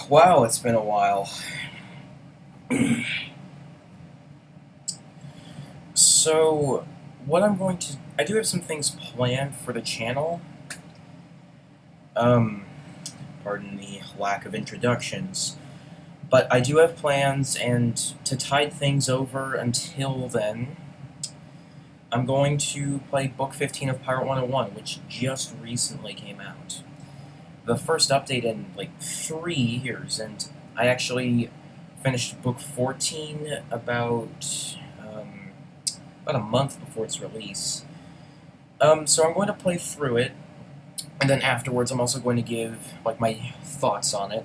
Wow, it's been a while. So, I do have some things planned for the channel. Um, Pardon the lack of introductions. But I do have plans, and to tide things over until then, I'm going to play Book 15 of Pirate101, which just recently came out. The first update in, like, 3 years, and I actually finished Book 14 about a month before its release. So I'm going to play through it, and then afterwards I'm also going to give like my thoughts on it,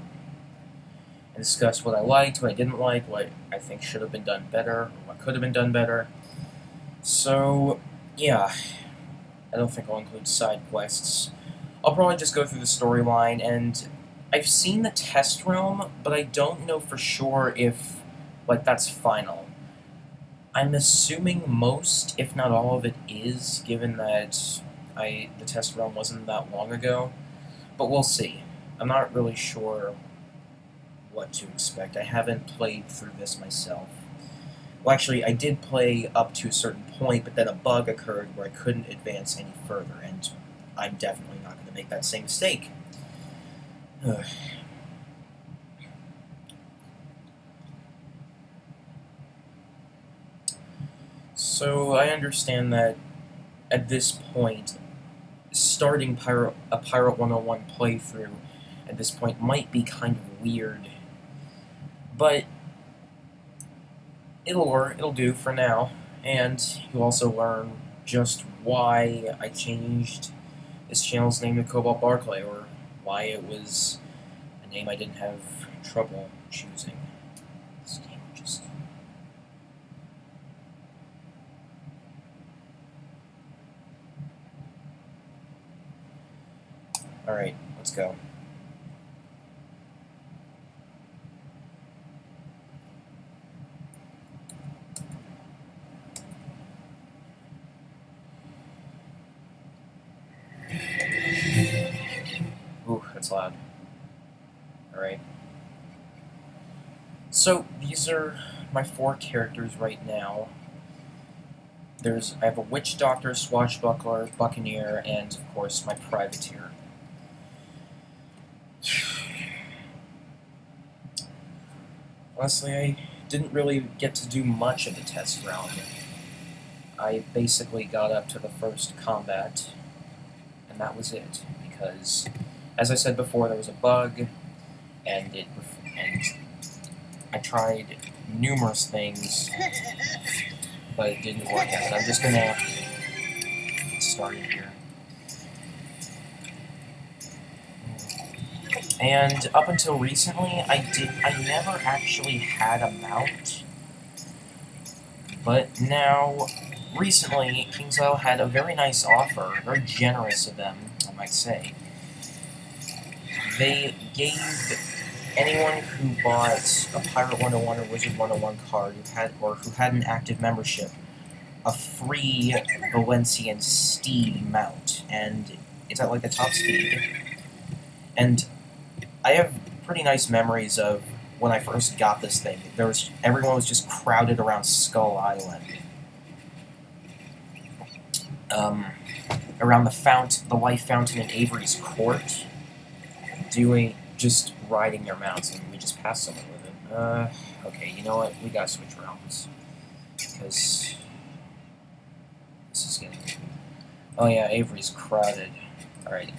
and discuss what I liked, what I didn't like, what I think should have been done better, or what could have been done better. So, yeah, I don't think I'll include side quests. I'll probably just go through the storyline, and I've seen the test realm, but I don't know for sure if, like, that's final. I'm assuming most, if not all of it is, given that the test realm wasn't that long ago. But we'll see. I'm not really sure what to expect. I haven't played through this myself. Well, actually, I did play up to a certain point, but then a bug occurred where I couldn't advance any further, and I'm definitely not going to make that same mistake. Ugh. So, I understand that at this point, starting a Pirate 101 playthrough at this point might be kind of weird, but it'll do for now, and you'll also learn just why I changed this channel's name to Cobalt Barclay, or why it was a name I didn't have trouble choosing. This game just... Alright, let's go. Ooh, that's loud. Alright. So, these are my 4 characters right now. I have a witch doctor, swashbuckler, buccaneer, and, of course, my privateer. Honestly, I didn't really get to do much of the test round. I basically got up to the first combat, and that was it, because, as I said before, there was a bug, and I tried numerous things, but it didn't work out. I'm just gonna get started here. And up until recently, I never actually had a mount, but now, recently, KingsIsle had a very nice offer, very generous of them, I might say. They gave anyone who bought a Pirate 101 or Wizard 101 card who had an active membership a free Valencian steed mount, and it's at like the top speed. And I have pretty nice memories of when I first got this thing. Everyone was just crowded around Skull Island, around the life fountain in Avery's court, just riding their mounts, and we just passed someone with it. Okay, you know what? We gotta switch realms, because this is getting... Oh yeah, Avery's crowded. Alright.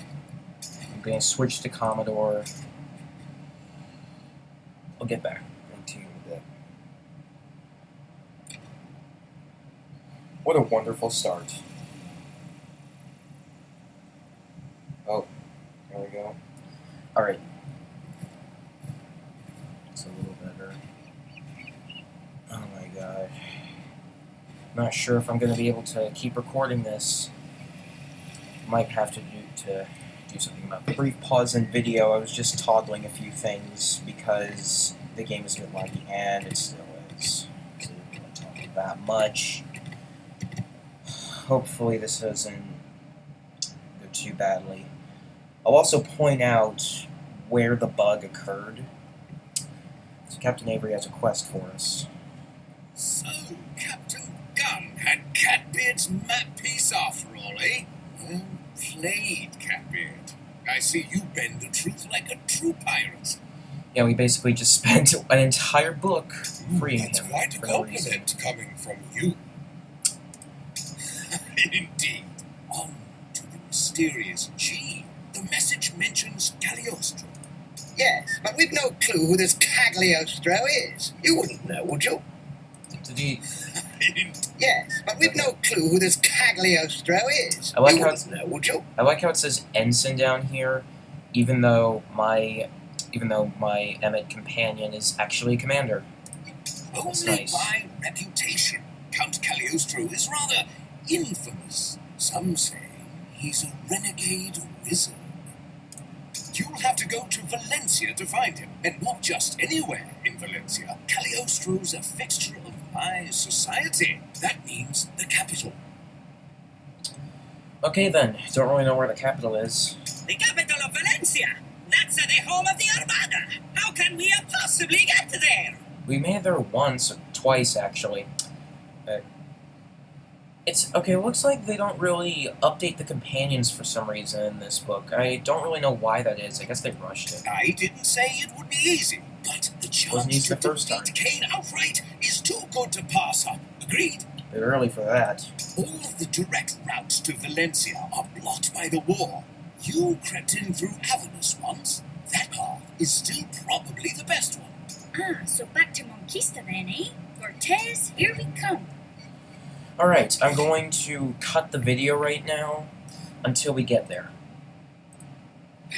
I'm gonna switch to Commodore. I'll get back into you in a bit. What a wonderful start. Oh, there we go. Alright. It's a little better. Oh my god. I'm not sure if I'm going to be able to keep recording this. Might have to do something about the brief pause in video. I was just toggling a few things because the game is a bit laggy, and it still is. So I didn't want to toggle that much. Hopefully this doesn't go too badly. I'll also point out where the bug occurred. So Captain Avery has a quest for us. So, Captain Gunn had Catbeard's map piece after all, eh? Well played, Catbeard. I see you bend the truth like a true pirate. Yeah, we basically just spent an entire book freeing That's him quite a for no reason. compliment coming from you. Indeed. On to the mysterious G. The message mentions Cagliostro. Yes, but we've no clue who this Cagliostro is. You wouldn't know, would you? Did he... Yes, but we've no clue who this Cagliostro is. I like you how wouldn't know, would you? I like how it says ensign down here, even though my Emmet companion is actually a commander. That's Only nice. by reputation, Count Cagliostro is rather infamous. Some say he's a renegade wizard. You'll have to go to Valencia to find him, and not just anywhere in Valencia. Cagliostro's a fixture of high society. That means the capital. Okay then, don't really know where the capital is. The capital of Valencia! That's the home of the Armada! How can we possibly get there? We made there once, or twice actually. It's okay, it looks like they don't really update the companions for some reason in this book. I don't really know why that is. I guess they rushed it. I didn't say it would be easy, but the Wasn't chance easy to the first defeat Kane outright is too good to pass up. Agreed? They're early for that. All of the direct routes to Valencia are blocked by the war. You crept in through Avernus once. That path is still probably the best one. Ah, so back to Monquista then, eh? Cortez, here we come. Alright, I'm going to cut the video right now until we get there.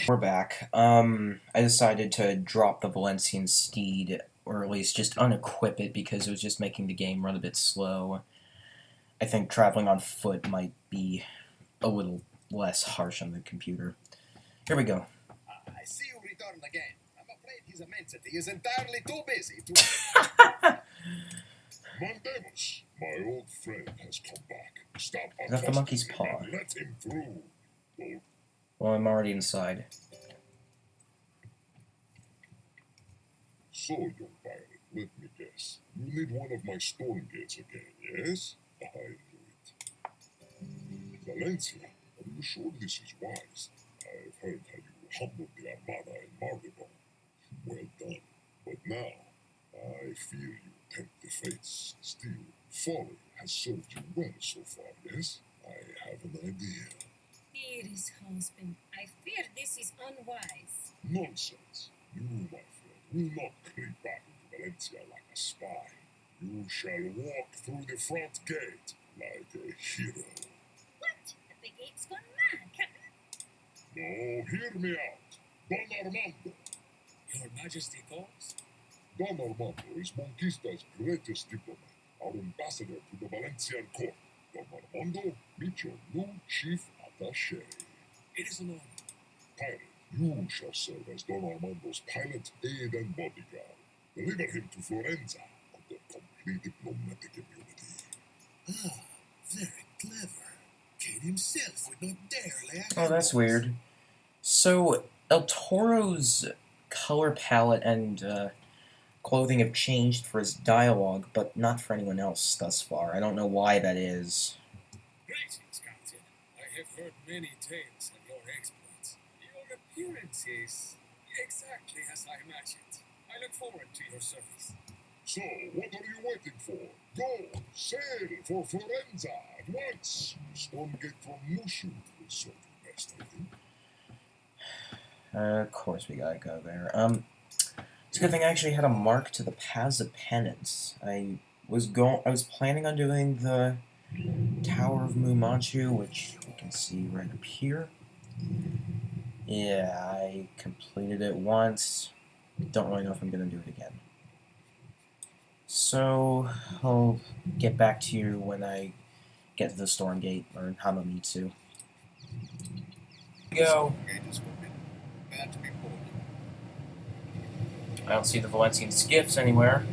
We're back. I decided to drop the Valencian steed, or at least just unequip it because it was just making the game run a bit slow. I think traveling on foot might be a little less harsh on the computer. Here we go. I see you returned again. I'm afraid his immensity is entirely too busy to... Mandemos, my old friend has come back. Stop Is that the monkey's accosting him paw? and let him through. Well, I'm already inside. So, young pirate, let me guess. You need one of my storm gates again, yes? I knew it. Valencia, are you sure this is wise? I've heard how you humbled the Armada in Maribor. Well done. But now, I fear you tempt the fates. Still, folly has served you well so far, yes? I have an idea. Dearest husband, I fear this is unwise. Nonsense. You, my friend, will not creep back into Valencia like a spy. You shall walk through the front gate like a hero. What? The gate's gone mad, Captain. No, hear me out. Don Armando. Your Majesty calls? Don Armando is Monquista's greatest diplomat, our ambassador to the Valencian court. Don Armando, meet your new chief attaché. It is an honor. Pirate, you shall serve as Don Armando's pilot, aide, and bodyguard. Deliver him to Florenza under complete diplomatic immunity. Ah, very clever. Kane himself would not dare lay a Oh, hand that's on us. weird. So, El Toro's color palette and clothing have changed for his dialogue, but not for anyone else thus far. I don't know why that is. Greetings, Captain. I have heard many tales of your exploits. Your appearance is exactly as I imagined. I look forward to your service. So, what are you waiting for? Go, sail for Florenza at once. Stormgate from Mushu will serve you best, I think. Of course we gotta go there. It's a good thing I actually had a mark to the Paths of Penance. I was planning on doing the Tower of Mumanchu, which we can see right up here. Yeah, I completed it once. Don't really know if I'm gonna do it again. So, I'll get back to you when I get to the Storm Gate, or Hamamitsu. Go. Gate is forbidden. Bad to be bold. I don't see the Valencian skiffs anywhere.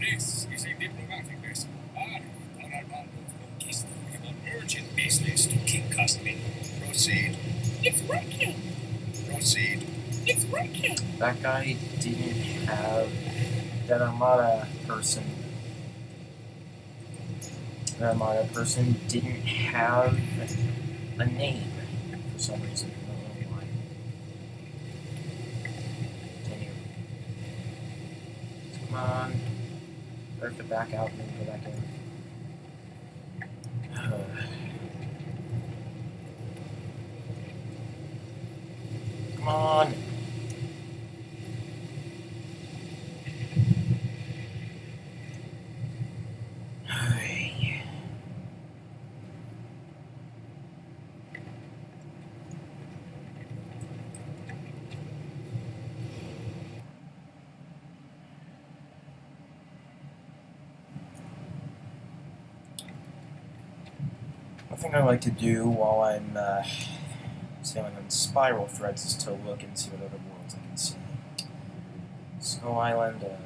This is a diplomatic vessel. I, Don Armando of Conquista, have on urgent business to King Custody. Proceed. It's working. Proceed. It's working. That guy didn't have... That Armada person didn't have a name for some reason. I don't know why. Continue. Come on. I have to back out and then go back in. Come on. One thing I like to do while I'm sailing on spiral threads is to look and see what other worlds I can see. Skull Island, don't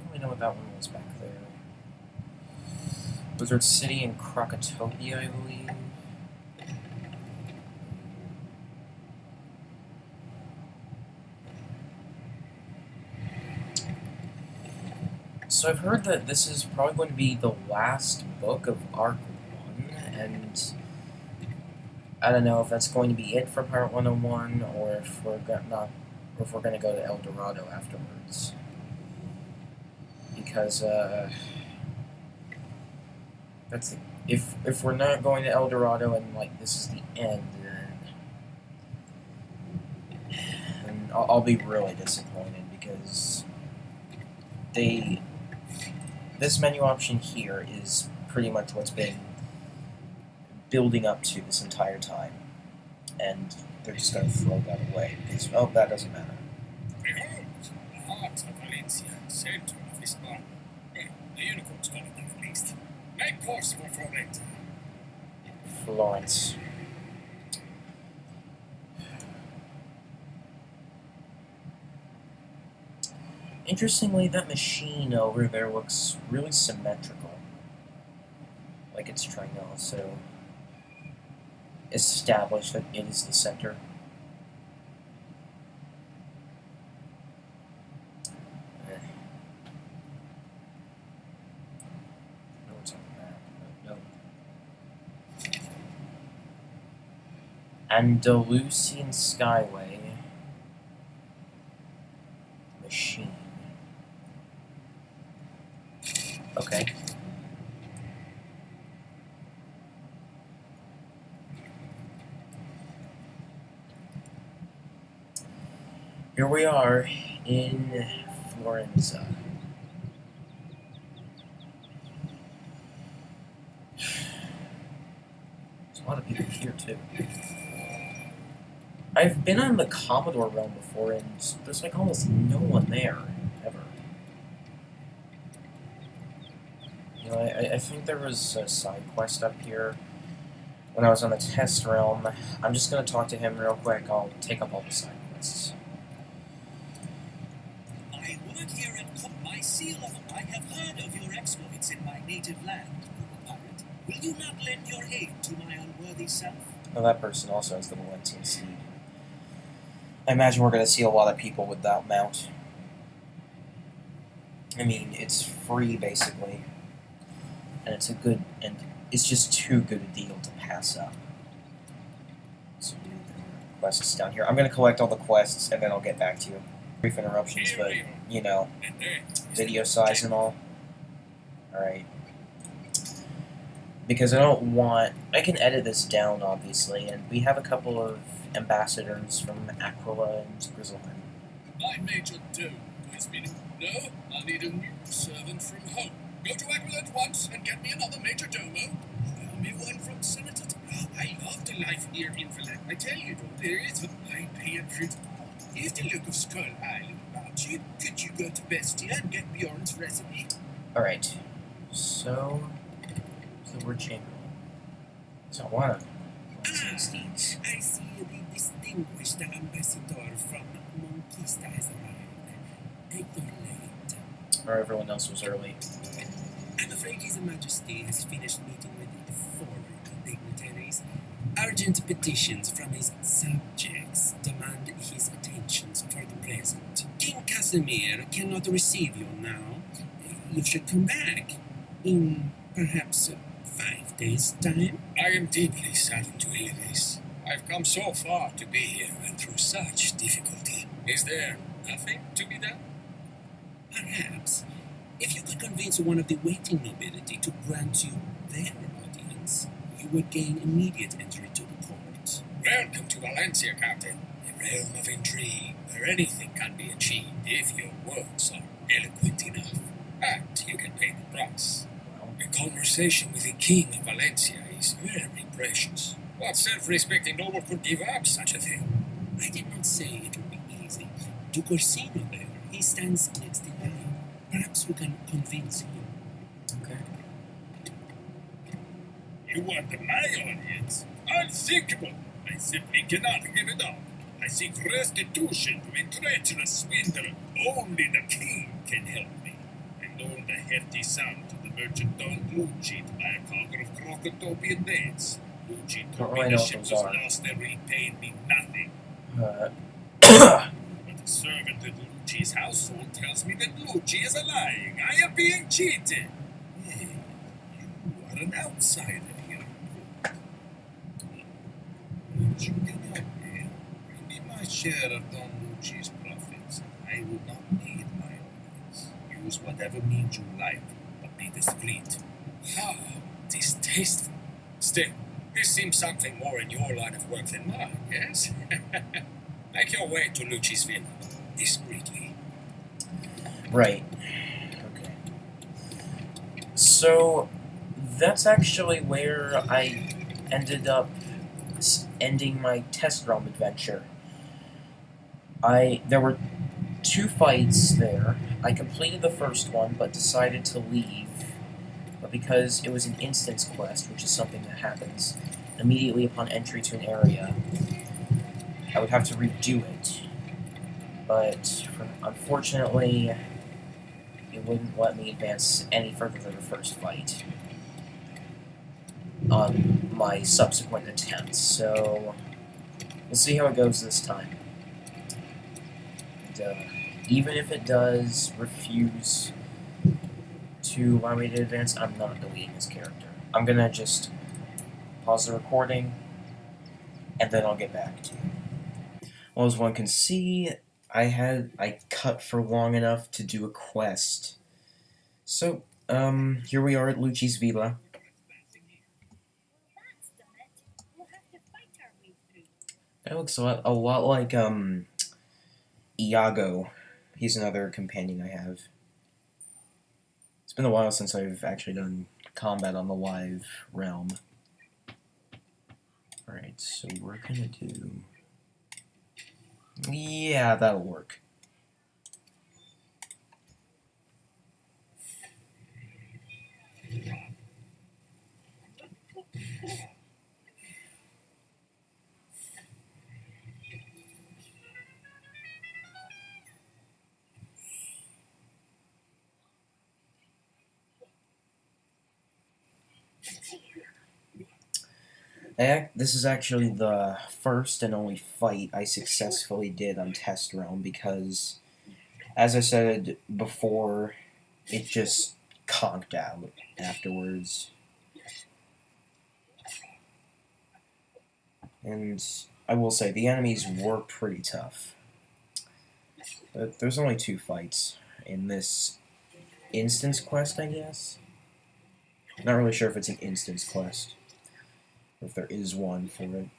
really know what that one was back there. Blizzard City and Krakatopia, I believe. So I've heard that this is probably going to be the last book of Arc 1, and I don't know if that's going to be it for Pirate 101, or if we're going to go to El Dorado afterwards. Because that's if we're not going to El Dorado and like this is the end, then I'll be really disappointed, because this menu option here is pretty much what's been building up to this entire time, and they're just going to throw that away because, oh, that doesn't matter. Behold, the heart of Valencia, center of this bar. Well, the unicorn's got it at least. Make course for Florence. Florence. Interestingly, that machine over there looks really symmetrical. Like it's trying to also establish that it is the center. No one's on the map. No. Andalusian Skyway machine. Okay. Here we are in Florenza. There's a lot of people here too. I've been on the Commodore realm before, and there's like almost no one there, ever. You know, I think there was a side quest up here when I was on the test realm. I'm just going to talk to him real quick. I'll take up all the side quests. I work here at my sea level. I have heard of your exploits in my native land, pirate. Will you not lend your aid to my unworthy self? Well, that person also has the Valencian seed. I imagine we're going to see a lot of people with that mount. I mean, it's free, basically. And it's just too good a deal to pass up. So the quests down here. I'm going to collect all the quests, and then I'll get back to you. Brief interruptions, but, you know, video size and all. Alright. Because I can edit this down, obviously, and we have a couple of ambassadors from Aquila and Grizzleman. My major domo has been... No, I'll need a new servant from home. Go to Aquila at once and get me another major domo. Allow me one from Senator. I love the life here in Valencia. I tell you, though, there is a high patriot. Here's the look of Skull Island about you. Could you go to Bestia and get Bjorn's recipe? Alright. So, what's the word chamberlain? So I I see the distinguished ambassador from Monquista has arrived. You're late. or everyone else was early. I'm afraid His Majesty has finished meeting with the foreign dignitaries. Urgent petitions from his subjects demand his attention present. King Casimir cannot receive you now. You should come back in perhaps 5 days' time. I am deeply saddened to hear this. I've come so far to be here and through such difficulty. Is there nothing to be done? Perhaps, if you could convince one of the waiting nobility to grant you their audience, you would gain immediate entry to the court. Welcome to Valencia, Captain. A realm of intrigue where anything can be achieved if your words are eloquent enough. And you can pay the price. A conversation with the King of Valencia is very precious. What self-respecting noble could give up such a thing? I did not say it would be easy. To Corsino there, he stands next in line. Perhaps we can convince him. Okay. You want my audience? Unthinkable! I simply cannot give it up. I seek restitution from a treacherous swindler. Only the king can help me. And all the hefty sums of the merchant Don Lucci to buy a cargo of crocotopian dates. Lucci told me the ship was lost and repaid me nothing. But a servant at Lucci's household tells me that Lucci is lying. I am being cheated. Hey, you are an outsider here. But you can help me. Bring me my share of Don Lucci's profits. I will not need my audience. Use whatever means you like, but be discreet. How distasteful. Still, this seems something more in your line of work than mine, yes? Make your way to Lucci's villa, discreetly. Right. Okay. So, that's actually where I ended up ending my test realm adventure. There were 2 fights there. I completed the first one, but decided to leave. But because it was an instance quest, which is something that happens immediately upon entry to an area, I would have to redo it. But unfortunately, it wouldn't let me advance any further than the first fight on my subsequent attempts. So we'll see how it goes this time. And, even if it does refuse to allow me to advance, I'm not deleting this character. I'm gonna just pause the recording, and then I'll get back to you. Well, as one can see, I cut for long enough to do a quest. So, here we are at Lucci's villa. That's done it. We'll have to fight our way through. That looks a lot like, Iago. He's another companion I have. It's been a while since I've actually done combat on the live realm. Alright, so we're gonna do... Yeah, that'll work. This is actually the first and only fight I successfully did on Test Realm because, as I said before, it just conked out afterwards. And I will say, the enemies were pretty tough. But there's only 2 fights in this instance quest, I guess. Not really sure if it's an instance quest. If there is one for it.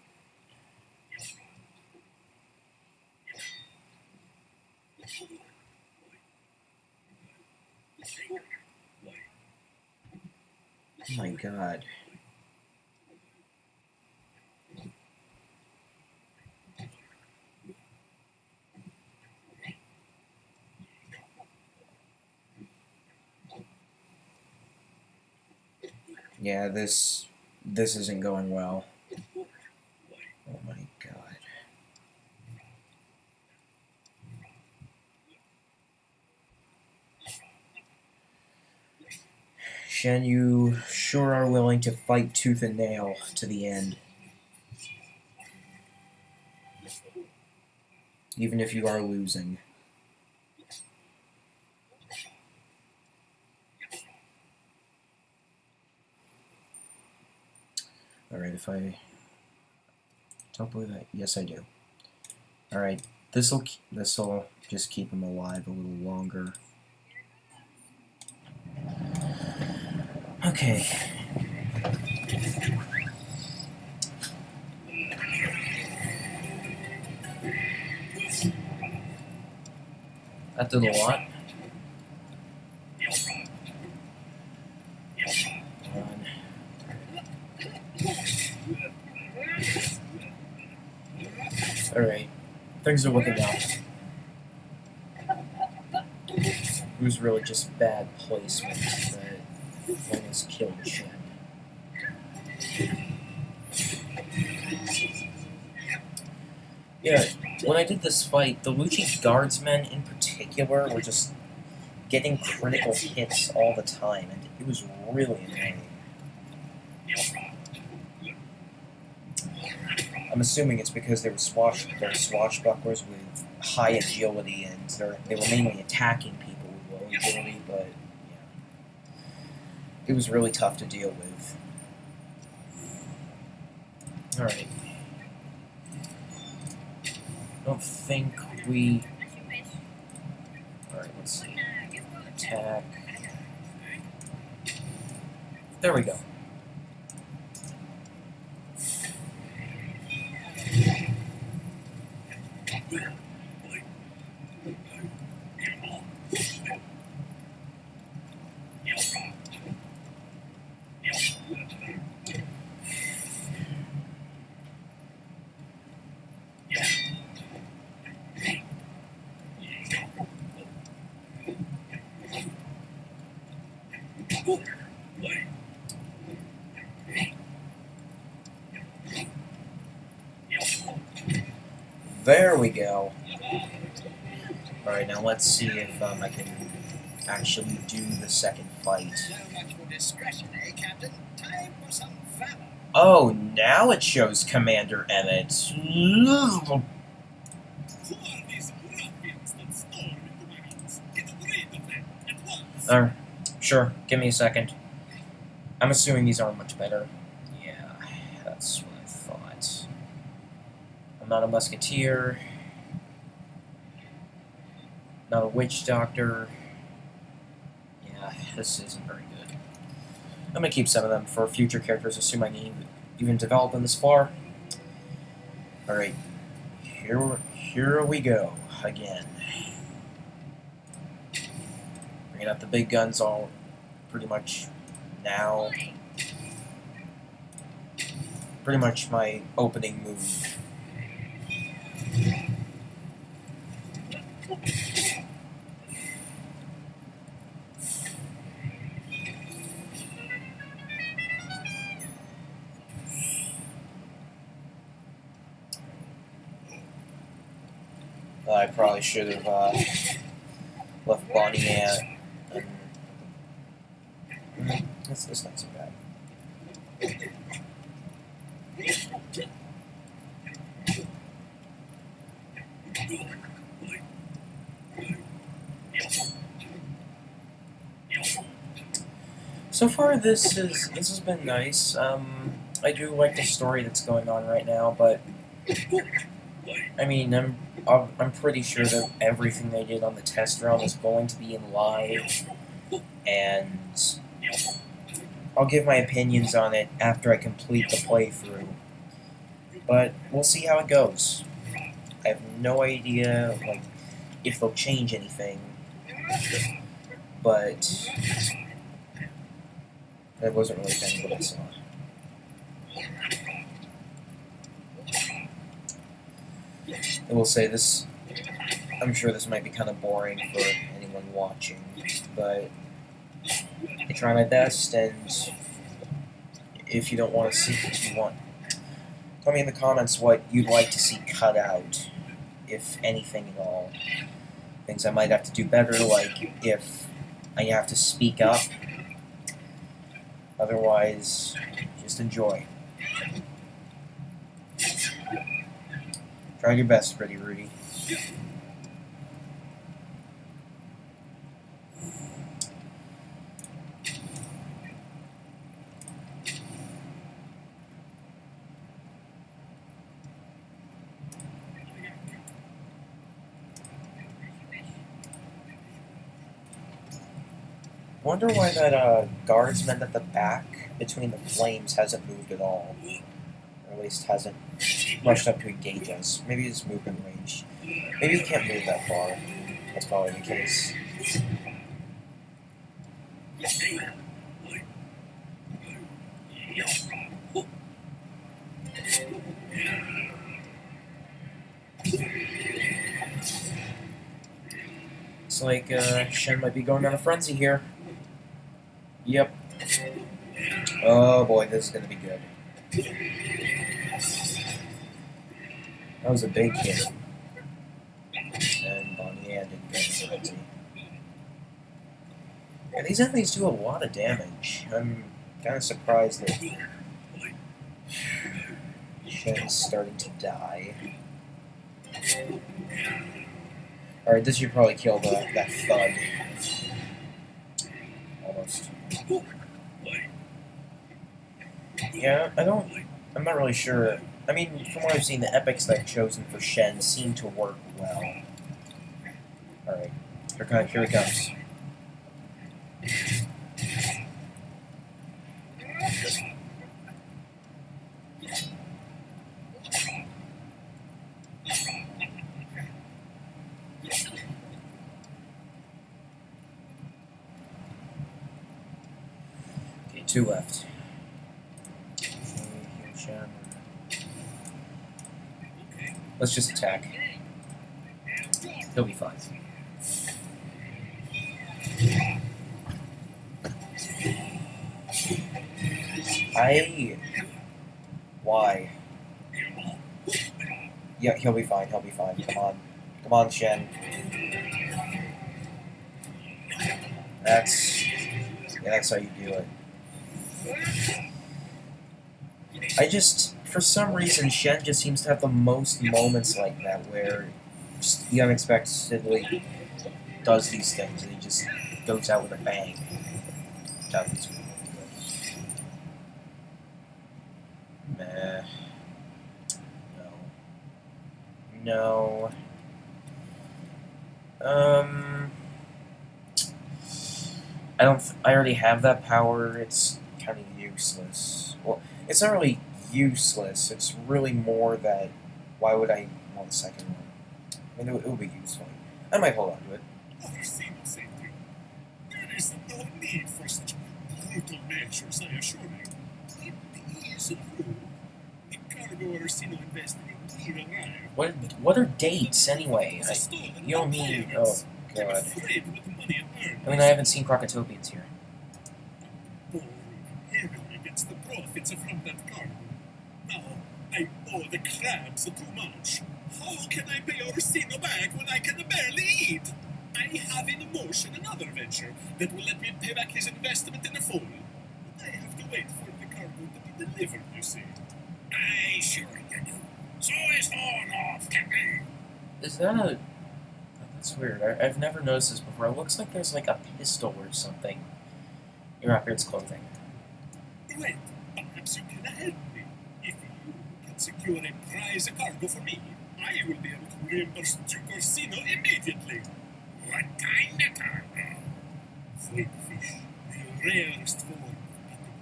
Oh my god. Yeah, this isn't going well. Oh my god. Shen, you sure are willing to fight tooth and nail to the end. even if you are losing. Alright, if I don't believe that. Yes, I do. Alright, this'll just keep him alive a little longer. Okay. That did a lot. Alright, things are looking up. It was really just bad placement that one has killed Shen. Yeah, when I did this fight, the Lucci guardsmen in particular were just getting critical hits all the time, and it was really annoying. I'm assuming it's because they were swashbucklers with high agility, and they were mainly attacking people with low agility, but yeah. It was really tough to deal with. Alright. I don't think we... Alright, let's see. Attack. There we go. There we go. Alright, now let's see if I can actually do the second fight. So much for discretion, eh, Captain? Time for some valor. Oh, now it shows Commander Emmett. Who are these ruffians that storm into my house? Get rid of them at once! Sure, give me a second. I'm assuming these aren't much better. Yeah, that's what I thought. I'm not a musketeer. Not a witch doctor. Yeah, this isn't very good. I'm gonna keep some of them for future characters, assuming I can even develop them this far. Alright, here we go again. Bringing up the big guns all pretty much now. Pretty much my opening move. I probably should have left Bonnie at. It's not so bad. So far, this has been nice. I do like the story that's going on right now, but I mean, I'm pretty sure that everything they did on the test realm is going to be in live, and I'll give my opinions on it after I complete the playthrough. But we'll see how it goes. I have no idea, like, if they'll change anything, but that wasn't really kind of what I saw. I will say this, I'm sure this might be kind of boring for anyone watching, but I try my best, and if you don't want to see what you want, tell me in the comments what you'd like to see cut out, if anything at all. Things I might have to do better, like if I have to speak up. Otherwise, just enjoy. Try your best, Pretty Rudy. Wonder why that guardsman at the back between the flames hasn't moved at all. Or at least hasn't rushed up to engage us. Maybe his movement range. Maybe he can't move that far. That's probably the case. Looks like Shen might be going on a frenzy here. Yep. Oh boy, this is gonna be good. That was a big hit. And Bonnie Ann didn't get the frenzy. Yeah, these enemies do a lot of damage. I'm kind of surprised that Shen's starting to die. Alright, this should probably kill that thug. Almost. Yeah, I'm not really sure. I mean, from what I've seen, the epics that I've chosen for Shen seem to work well. Alright, here he comes. Okay, 2 left. Let's just attack. He'll be fine. Why? Yeah, he'll be fine, Come on. Come on, Shen. That's how you do it. For some reason, Shen just seems to have the most moments like that where he unexpectedly does these things and he just goes out with a bang. Meh. No. I already have that power. It's kind of useless. Well, it's not really useless. It's really more that why would I want the second one? I mean, it would be useful. I might hold on to it. There is no need for such brutal measures, I assure you. It is approved. The cargo Orsino invested in will arrive. What are dates anyway? You don't mean? Oh god. I mean, I haven't seen Crocotopians here. Born heavily against the profits from that cargo. Now, I owe the crabs too much. How can I pay Orsino back when I can barely eat? I have in motion another venture that will let me pay back his investment in full. But I have to wait for the cargo to be delivered, you see. I sure you do. So is on off, Captain. Is that a... That's weird. I've never noticed this before. It looks like there's like a pistol or something in Rapid's clothing. Wait, perhaps you can help me. If you can secure a prize cargo for me, I will be able to reimburse Duke Orsino immediately. What kind of cargo? Fleet fish, the rarest form of pattern,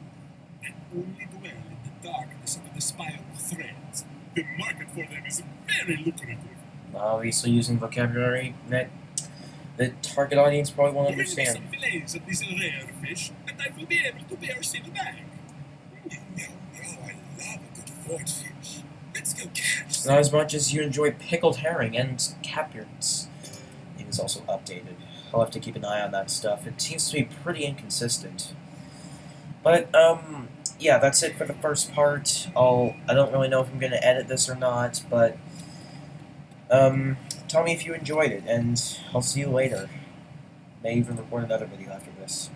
and only dwell in the darkness of the spiral threads. The market for them is very lucrative. Obviously, using vocabulary that the target audience probably won't understand. Bring me some fillets of these rare fish, and I will be able to pay Orsino back. No, I love a good fortfish. Let's go catch Not as much as you enjoy pickled herring and capers. It is also updated. I'll have to keep an eye on that stuff. It seems to be pretty inconsistent. But, yeah, that's it for the first part. I don't really know if I'm going to edit this or not, but, tell me if you enjoyed it, and I'll see you later. May even record another video after this.